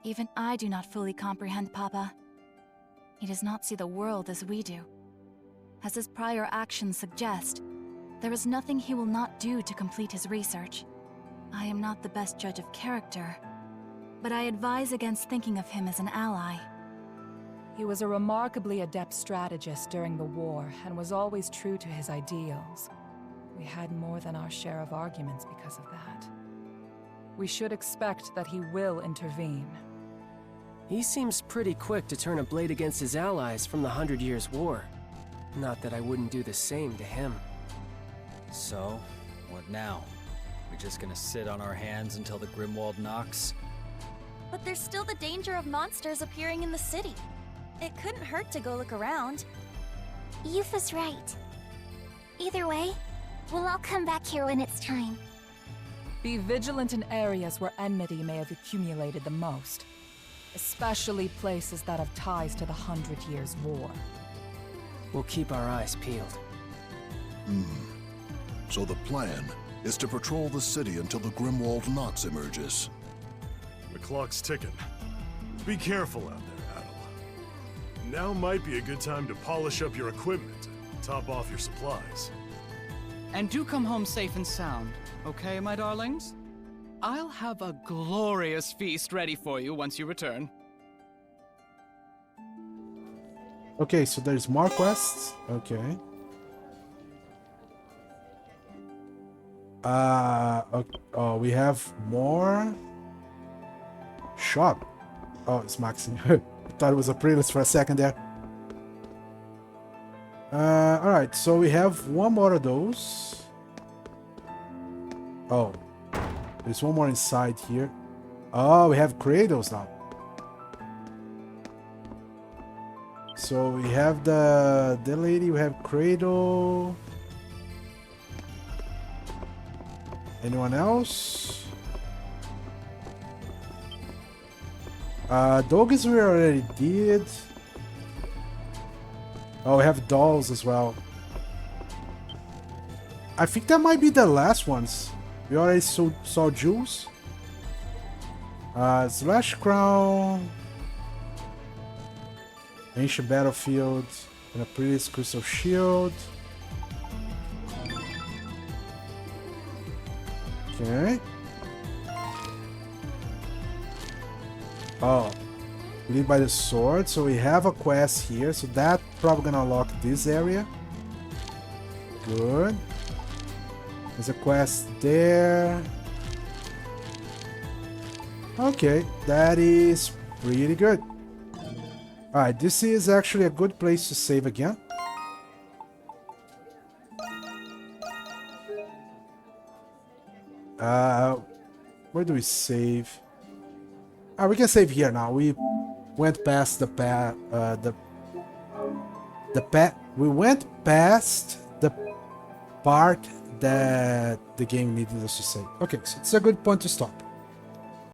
Even I do not fully comprehend Papa. He does not see the world as we do. As his prior actions suggest, there is nothing he will not do to complete his research. I am not the best judge of character, but I advise against thinking of him as an ally. He was a remarkably adept strategist during the war and was always true to his ideals. We had more than our share of arguments because of that. We should expect that he will intervene. He seems pretty quick to turn a blade against his allies from the 100 Years' War. Not that I wouldn't do the same to him. So, what now? We just gonna sit on our hands until the Grimwald knocks? But there's still the danger of monsters appearing in the city. It couldn't hurt to go look around. Yufa's right. Either way, we'll all come back here when it's time. Be vigilant in areas where enmity may have accumulated the most, especially places that have ties to the 100 Years' War. We'll keep our eyes peeled. So the plan is to patrol the city until the Grimwald Nox emerges. The clock's ticking. Be careful out there, Adel. Now might be a good time to polish up your equipment and top off your supplies. And do come home safe and sound, okay, my darlings? I'll have a glorious feast ready for you once you return. Okay, so there's more quests. Okay. Okay. Oh, we have more shop. Oh, it's Maxi. Thought it was a pre-list for a second there. Alright, so we have one more of those. Oh, there's one more inside here. Oh, we have Kratos now. So we have the lady, we have Kratos. Anyone else? Doggies we already did. Oh, we have dolls as well. I think that might be the last ones. We already saw Jules. Slash Crown. Ancient Battlefield. And a Priest Crystal Shield. Okay. Oh. Lead by the sword. So we have a quest here. So that probably gonna unlock this area. Good. There's a quest there. Okay, that is pretty good. Alright, this is actually a good place to save again. Where do we save? We can save here now. We went past we went past the part that the game needed us to save. Okay, so it's a good point to stop.